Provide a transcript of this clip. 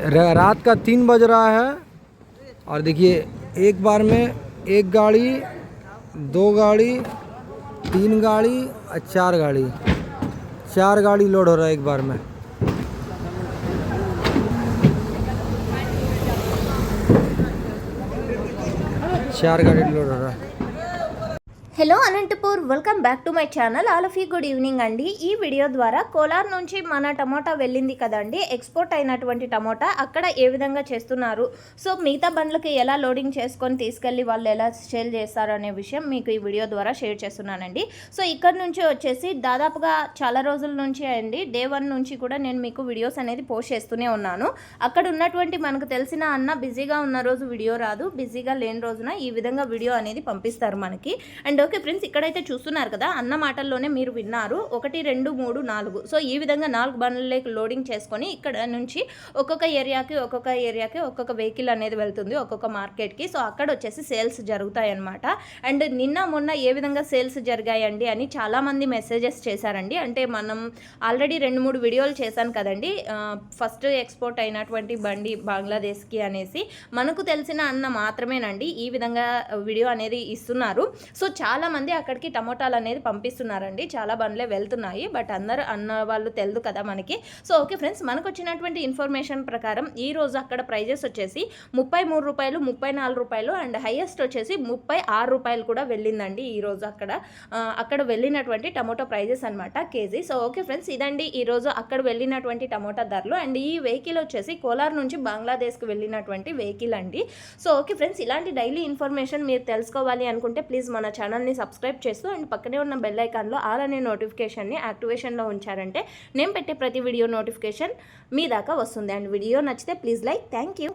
रात का 3 बज रहा है और देखिए एक बार में एक गाड़ी, 2 गाड़ी, 3 गाड़ी और 4 गाड़ी, 4 गाड़ी लोड हो रहा है एक बार में। चार गाड़ी लोड हो रहा है। Hello Anantapur, welcome back to my channel. All of you good evening అండి. ఈ వీడియో ద్వారా కోలార్ నుంచి మన టమోటా వెళ్ళింది కదండి, ఎక్స్పోర్ట్ అయినటువంటి టమోటా అక్కడ ఏ విధంగా చేస్తున్నారు, సో మిగతా బండ్లకి ఎలా లోడింగ్ చేసుకొని తీసుకెళ్ళి వాళ్ళు ఎలా సేల్ చేస్తారు అనే విషయం మీకు ఈ వీడియో ద్వారా షేర్ చేస్తున్నానండి. సో ఇక్కడ నుంచి వచ్చేసి దాదాపుగా చాలా రోజుల నుంచి అండి, డే 1 నుంచి కూడా నేను మీకు వీడియోస్ అనేది పోస్ట్ చేస్తూనే ఉన్నాను. అక్కడ ఉన్నటువంటి మనకు తెలిసిన అన్న బిజీగా ఉన్న రోజు వీడియో రాదు, బిజీగా లేని రోజున ఈ విధంగా వీడియో అనేది పంపిస్తారు మనకి. అండ్ ఓకే ఫ్రెండ్స్, ఇక్కడైతే చూస్తున్నారు కదా, అన్న మాటల్లోనే మీరు విన్నారు, 1 2 3 4, సో ఈ విధంగా 4 బండ్లకి లోడింగ్ చేసుకొని ఇక్కడ నుంచి ఒక్కొక్క ఏరియాకి ఒక్కొక్క వెహికల్ అనేది వెళ్తుంది, ఒక్కొక్క మార్కెట్కి. సో అక్కడ వచ్చేసి సేల్స్ జరుగుతాయి అన్నమాట. అండ్ నిన్న మొన్న ఏ విధంగా సేల్స్ జరిగాయండి అని చాలామంది మెసేజెస్ చేశారండి. అంటే మనం ఆల్రెడీ 2-3 వీడియోలు చేశాను కదండి, ఫస్ట్ ఎక్స్పోర్ట్ అయినటువంటి బండి బంగ్లాదేశ్కి అనేసి. మనకు తెలిసిన అన్న మాత్రమేనండి ఈ విధంగా వీడియో అనేది ఇస్తున్నారు. సో చాలా మంది అక్కడికి టమోటాలు అనేది పంపిస్తున్నారండి, చాలా బండ్లే వెళ్తున్నాయి, బట్ అందరూ అన్న వాళ్ళు తెలియదు కదా మనకి. సో ఓకే ఫ్రెండ్స్, మనకు వచ్చినటువంటి ఇన్ఫర్మేషన్ ప్రకారం ఈ రోజు అక్కడ ప్రైజెస్ వచ్చేసి 33 రూపాయలు, 34 రూపాయలు అండ్ హైయెస్ట్ వచ్చేసి 36 రూపాయలు కూడా వెళ్ళిందండి ఈరోజు అక్కడ వెళ్ళినటువంటి టమోటా ప్రైజెస్ అనమాట కేజీ. సో ఓకే ఫ్రెండ్స్, ఇదండి ఈరోజు అక్కడ వెళ్ళినటువంటి టమోటా ధరలు. అండ్ ఈ వెహికల్ వచ్చేసి కోలార్ నుంచి బంగ్లాదేశ్కి వెళ్ళినటువంటి వెహికల్ అండి. సో ఓకే ఫ్రెండ్స్, ఇలాంటి డైలీ ఇన్ఫర్మేషన్ మీరు తెలుసుకోవాలి అనుకుంటే ప్లీజ్ మన ఛానల్ని సబ్స్క్రైబ్ చేస్తూ అండ్ పక్కనే ఉన్న బెల్ ఐకాన్లో ఆల్ అనే నోటిఫికేషన్ని యాక్టివేషన్లో ఉంచారంటే నేను పెట్టే ప్రతి వీడియో నోటిఫికేషన్ మీ దాకా వస్తుంది. అండ్ వీడియో నచ్చితే ప్లీజ్ లైక్. Thank you.